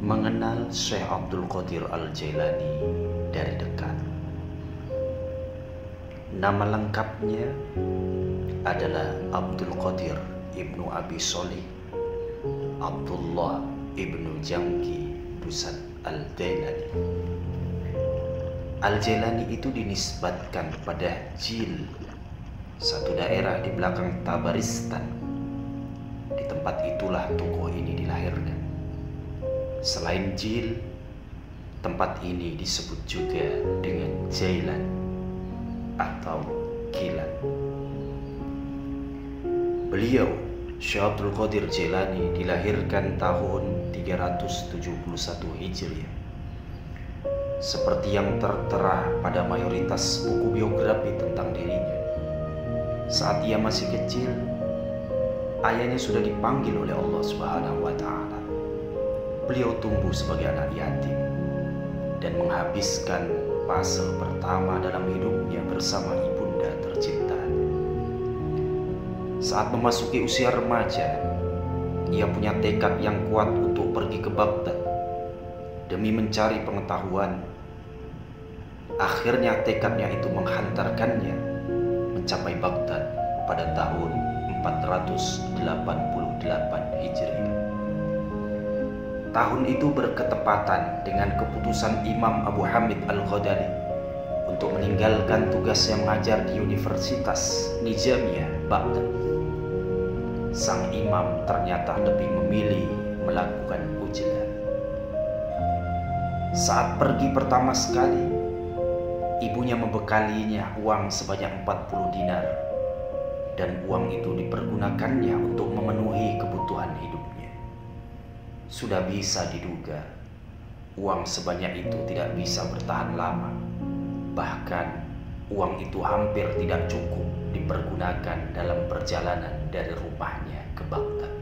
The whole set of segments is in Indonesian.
Mengenal Syekh Abdul Qadir Al-Jailani dari dekat. Nama lengkapnya adalah Abdul Qadir Ibnu Abi Sholih Abdullah Ibnu Jamki Busat Al-Jailani. Al-Jailani itu dinisbatkan pada Jil, satu daerah di belakang Tabaristan. Di tempat itulah tokoh ini dilahirkan. Selain Jil, tempat ini disebut juga dengan Jailan atau Kilan. Beliau, Syekh Abdul Qadir Jailani, dilahirkan tahun 371 Hijriah. Seperti yang tertera pada mayoritas buku biografi tentang dirinya, saat ia masih kecil, ayahnya sudah dipanggil oleh Allah Subhanahu wa Ta'ala. Beliau tumbuh sebagai anak yatim dan menghabiskan fase pertama dalam hidupnya bersama ibunda tercinta. Saat memasuki usia remaja, ia punya tekad yang kuat untuk pergi ke Baghdad demi mencari pengetahuan. Akhirnya tekadnya itu menghantarkannya mencapai Baghdad pada tahun 488 Hijriah. Tahun itu berketepatan dengan keputusan Imam Abu Hamid Al-Ghazali untuk meninggalkan tugas yang mengajar di Universitas Nizamiyah Baghdad. Sang imam ternyata lebih memilih melakukan ujlah. Saat pergi pertama sekali, ibunya membekalinya uang sebanyak 40 dinar, dan uang itu dipergunakannya untuk memenuhi kebutuhan hidupnya. Sudah bisa diduga, uang sebanyak itu tidak bisa bertahan lama. Bahkan, uang itu hampir tidak cukup dipergunakan dalam perjalanan dari rumahnya ke Baghdad.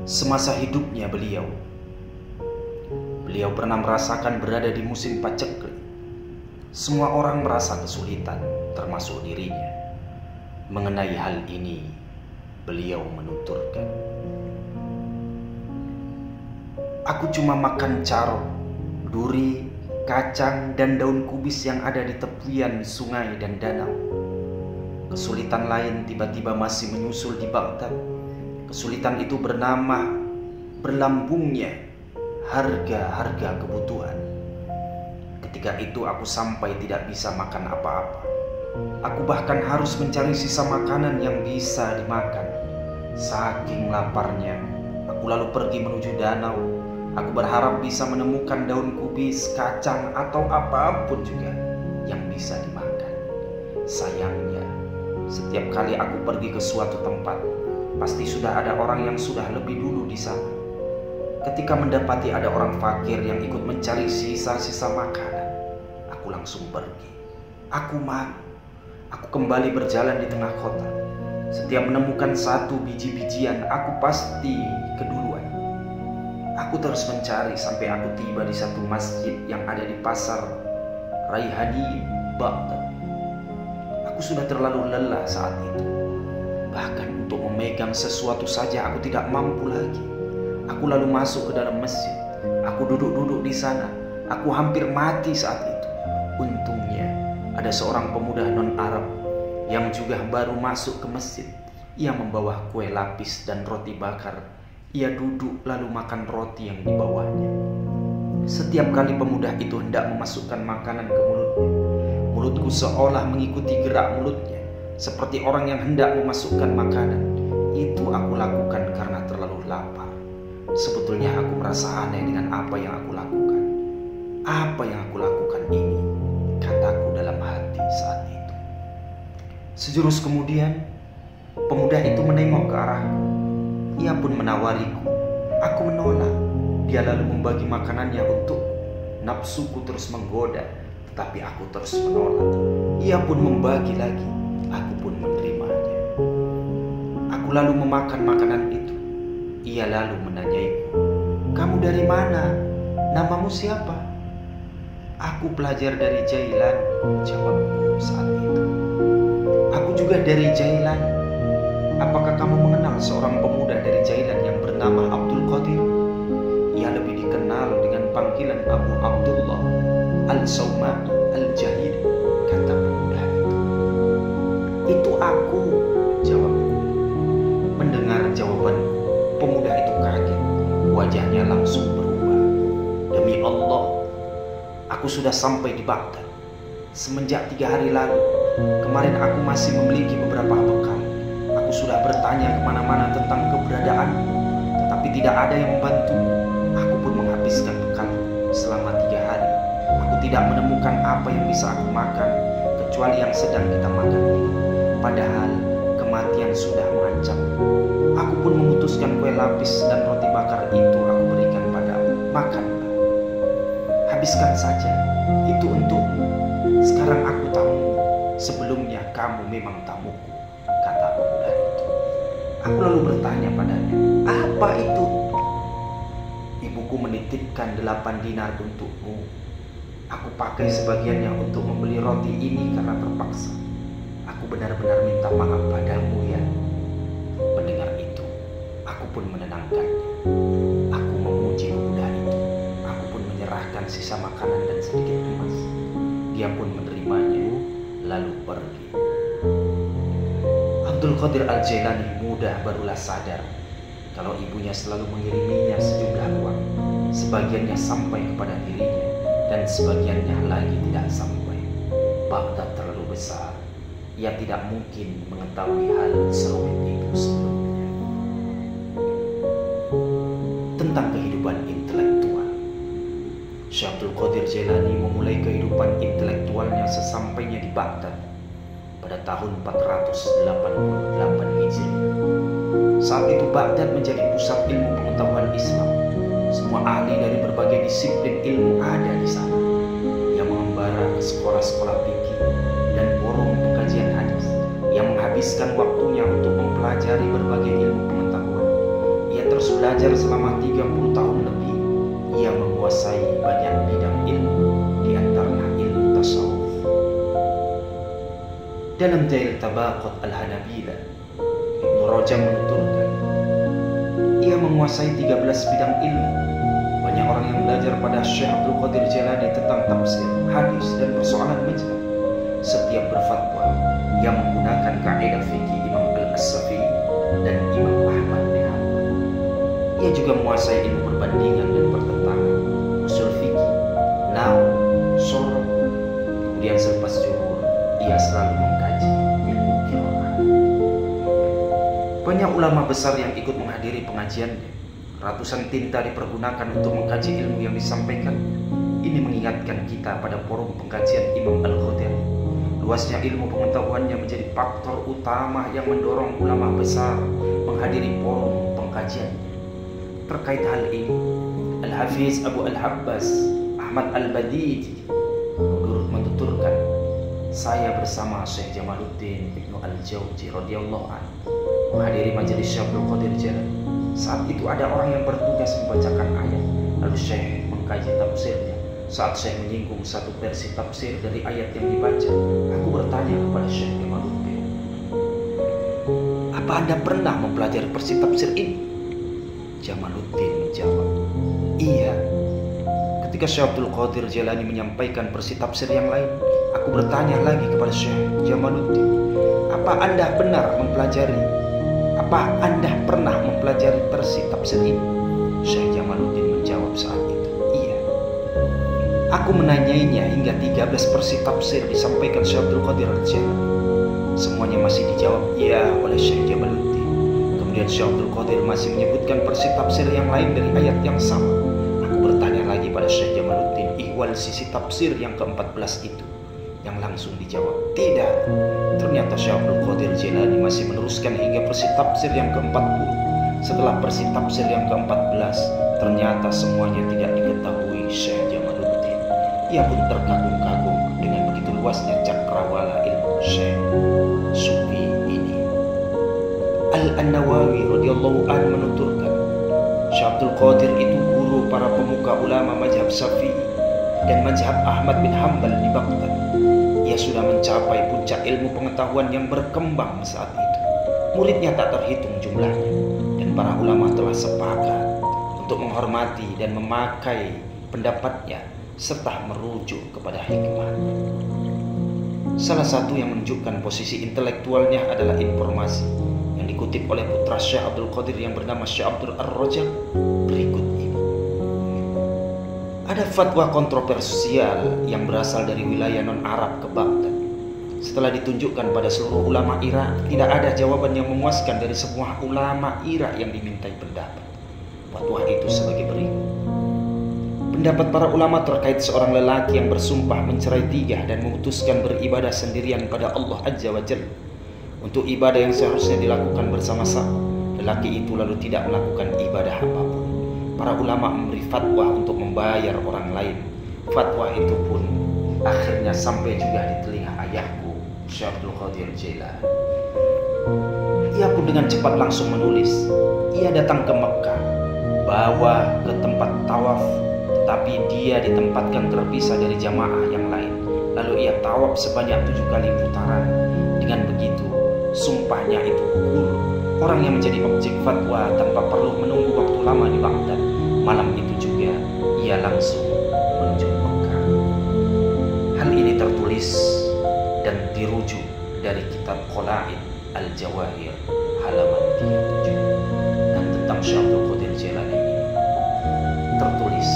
Semasa hidupnya beliau pernah merasakan berada di musim paceklik. Semua orang merasa kesulitan, termasuk dirinya. Mengenai hal ini, beliau menuturkan, "Aku cuma makan carok, duri, kacang, dan daun kubis yang ada di tepian sungai dan danau. Kesulitan lain tiba-tiba masih menyusul di Baghdad. Kesulitan itu bernama berlambungnya harga-harga kebutuhan. Ketika itu aku sampai tidak bisa makan apa-apa. Aku bahkan harus mencari sisa makanan yang bisa dimakan. Saking laparnya, aku lalu pergi menuju danau. Aku berharap bisa menemukan daun kubis, kacang, atau apapun juga yang bisa dimakan. Sayangnya, setiap kali aku pergi ke suatu tempat, pasti sudah ada orang yang sudah lebih dulu di sana. Ketika mendapati ada orang fakir yang ikut mencari sisa-sisa makanan, aku langsung pergi. Aku malu. Aku kembali berjalan di tengah kota. Setiap menemukan satu biji-bijian, aku pasti keduluan. Aku terus mencari sampai aku tiba di satu masjid yang ada di pasar Raihani, Baghdad. Aku sudah terlalu lelah saat itu. Bahkan untuk memegang sesuatu saja aku tidak mampu lagi. Aku lalu masuk ke dalam masjid. Aku duduk-duduk di sana. Aku hampir mati saat itu. Untungnya ada seorang pemuda non-Arab yang juga baru masuk ke masjid. Ia membawa kue lapis dan roti bakar. Ia duduk lalu makan roti yang dibawanya. Setiap kali pemuda itu hendak memasukkan makanan ke mulutnya, mulutku seolah mengikuti gerak mulutnya, seperti orang yang hendak memasukkan makanan. Itu aku lakukan karena terlalu lapar. Sebetulnya aku merasa aneh dengan apa yang aku lakukan. Apa yang aku lakukan ini? Kataku dalam hati saat itu. Sejurus kemudian, pemuda itu menengok ke arahku. Ia pun menawariku. Aku menolak. Dia lalu membagi makanannya untukku. Nafsuku terus menggoda, tetapi aku terus menolak. Ia pun membagi lagi. Aku pun menerimanya. Aku lalu memakan makanan itu. Ia lalu menanyaiku, "Kamu dari mana? Namamu siapa?" "Aku pelajar dari Jailan," jawabku saat itu. "Aku juga dari Jailan. Apakah kamu mengenal seorang pemuda dari Jailan yang bernama panggilan Abu Abdullah Al-Sawma'i Al-Jahili, kata pemuda itu. Itu aku, jawabku. Mendengar jawabanku, pemuda itu kaget. Wajahnya langsung berubah. Demi Allah, aku sudah sampai di Baghdad. Semenjak 3 hari lalu, kemarin aku masih memiliki beberapa bekal. Aku sudah bertanya kemana-mana tentang keberadaanmu, tetapi tidak ada yang membantu. Aku pun menghabiskan bekalku selama 3 hari. Aku tidak menemukan apa yang bisa aku makan, kecuali yang sedang kita makan ini. Padahal kematian sudah mengancam. Aku pun memutuskan kue lapis dan roti bakar itu aku berikan padamu. Makanlah. Habiskan saja, itu untukmu. Sekarang aku tamumu. Sebelumnya kamu memang tamuku, kata pemuda itu. Aku lalu bertanya padanya, apa itu? Ibuku menitipkan 8 dinar untukmu. Aku pakai sebagiannya untuk membeli roti ini karena terpaksa. Aku benar-benar minta maaf padamu ya. Mendengar itu, aku pun menenangkannya. Aku memuji pemuda itu. Aku pun menyerahkan sisa makanan dan sedikit emas. Dia pun menerimanya, lalu pergi. Abdul Qadir Al-Jailani muda barulah sadar kalau ibunya selalu mengiriminya sejumlah uang. Sebagiannya sampai kepada dirinya dan sebagiannya lagi tidak sampai. Baghdad terlalu besar. Ia tidak mungkin mengetahui hal serumit itu sebelumnya. Tentang kehidupan intelektual, Syekh Abdul Qadir Jailani memulai kehidupan intelektualnya sesampainya di Baghdad pada tahun 488 Hijri. Saat itu Baghdad menjadi pusat ilmu pengetahuan Islam. Semua ahli dari berbagai disiplin ilmu ada di sana. Ia mengembara ke sekolah-sekolah fikih dan forum pengkajian hadis. Ia menghabiskan waktunya untuk mempelajari berbagai ilmu pengetahuan. Ia terus belajar selama 30 tahun lebih. Ia menguasai banyak bidang ilmu, di antaranya ilmu tasawuf. Dalam Jail Tabaqat Al-Hanabilah, Ibnu Rajab menuturkan, ia menguasai 13 bidang ilmu. Banyak orang yang belajar pada Syekh Abdul Qadir Jailani tentang tafsir, hadis, dan persoalan mazhab. Setiap berfatwa, ia menggunakan kaidah fikih Imam Al-As-Safi'i dan Imam Ahmad bin Hanbal. Ia juga menguasai ilmu perbandingan dan pertentangan, usul fikih, nahwu, shoroh. Kemudian selepas zuhur, ia selalu mengkaji ilmu qiraah. Banyak ulama besar yang ikut menghadiri pengajiannya. Ratusan tinta dipergunakan untuk mengkaji ilmu yang disampaikan. Ini mengingatkan kita pada forum pengkajian Imam Al-Ghazali. Luasnya ilmu pengetahuannya menjadi faktor utama yang mendorong ulama besar menghadiri forum pengkajiannya. Terkait hal ini, Al-Hafiz Abu Al-Habbas Ahmad Al-Badiji menuturkan, saya bersama Syekh Jamaluddin Ibnu Al-Jauzi radhiyallahu anhu menghadiri majelis Syekh Abdul Qadir Jailani. Saat itu ada orang yang bertugas membacakan ayat, lalu Syekh mengkaji tafsirnya. Saat Syekh menyinggung satu versi tafsir dari ayat yang dibaca, aku bertanya kepada Syekh Jamaluddin, apa Anda pernah mempelajari versi tafsir ini? Jamaluddin menjawab, iya. Ketika Syekh Abdul Qadir Jailani menyampaikan versi tafsir yang lain, aku bertanya lagi kepada Syekh Jamaluddin, apa Anda pernah mempelajari versi tafsir ini? Syekh Jamaluddin menjawab saat itu, iya. Aku menanyainya hingga 13 versi tafsir disampaikan Syekh Abdul Qadir Jailani. Semuanya masih dijawab iya oleh Syekh Jamaluddin. Kemudian Syekh Abdul Qadir masih menyebutkan versi tafsir yang lain dari ayat yang sama. Aku bertanya lagi pada Syekh Jamaluddin ihwal sisi tafsir yang ke-14 itu, yang langsung dijawab tidak. Ternyata Syekh Abdul Qadir Jailani masih meneruskan hingga versi tafsir yang ke-40. Setelah versi tafsir yang ke-14, ternyata semuanya tidak diketahui Syekh Jamaluddin. Ia pun terkagum-kagum dengan begitu luasnya cakrawala ilmu Syekh Sufi ini. Al-Nawawi radhiyallahu anhu menuturkan, Syekh Abdul Qadir itu guru para pemuka ulama mazhab Syafi'i dan mazhab Ahmad bin Hanbal di Baghdad. Ia sudah mencapai puncak ilmu pengetahuan yang berkembang saat itu. Muridnya tak terhitung jumlahnya, dan para ulama telah sepakat untuk menghormati dan memakai pendapatnya serta merujuk kepada hikmah. Salah satu yang menunjukkan posisi intelektualnya adalah informasi yang dikutip oleh putra Syekh Abdul Qadir yang bernama Syekh Abdul Ar-Rajab berikut ini. Ada fatwa kontroversial yang berasal dari wilayah non-Arab ke Baghdad. Setelah ditunjukkan pada seluruh ulama Irak, tidak ada jawaban yang memuaskan dari semua ulama Irak yang dimintai pendapat. Fatwa itu sebagai berikut. Pendapat para ulama terkait seorang lelaki yang bersumpah mencerai 3 dan memutuskan beribadah sendirian pada Allah Azza wa Jalla untuk ibadah yang seharusnya dilakukan bersama-sama. Lelaki itu lalu tidak melakukan ibadah apapun. Para ulama memberi fatwa untuk membayar orang lain. Fatwa itu pun akhirnya sampai juga di telinga ayahku, Syekh Abdul Qadir Jailani. Ia pun dengan cepat langsung menulis. Ia datang ke Mekah, bawa ke tempat tawaf, tetapi dia ditempatkan terpisah dari jamaah yang lain. Lalu ia tawaf sebanyak 7 kali putaran. Dengan begitu, sumpahnya itu gugur. Orang yang menjadi objek fatwa tanpa perlu menunggu waktu lama di Baghdad, malam itu juga ia langsung menuju Mekah. Hal ini tertulis dan dirujuk dari kitab Qala'id Al-Jawahir halaman 37. Dan tentang Syekh Abdul Qadir Jailani ini tertulis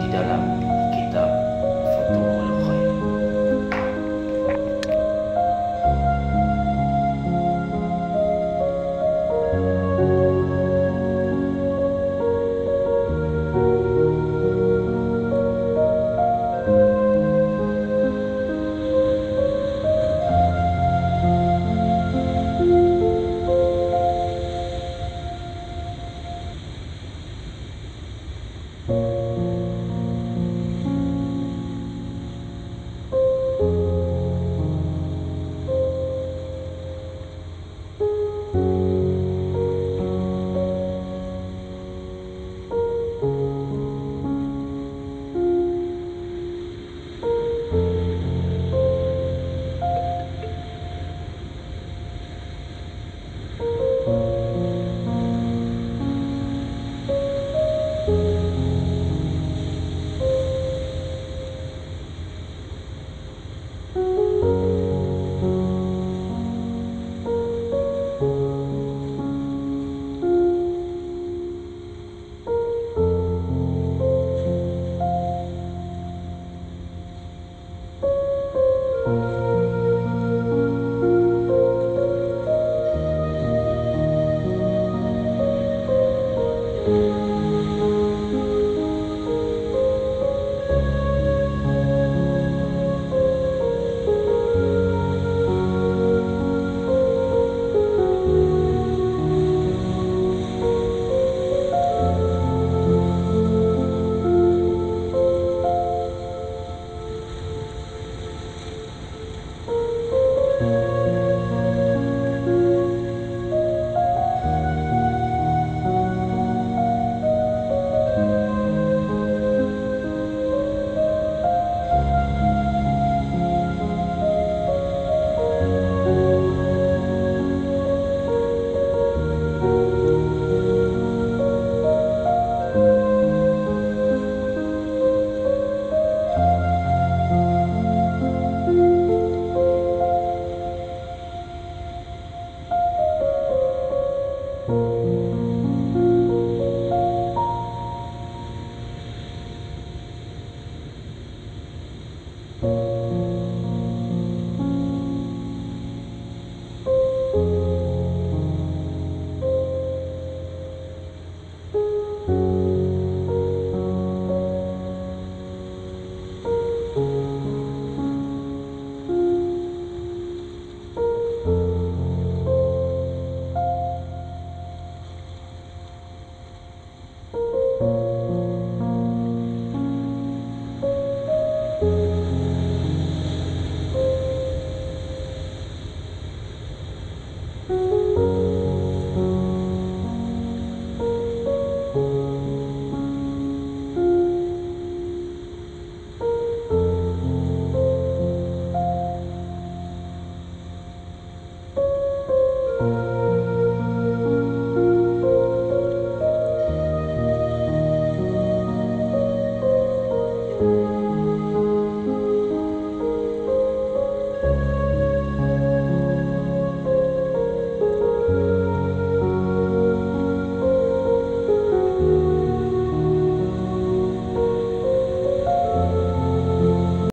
di dalam kitab Futuhul Khair.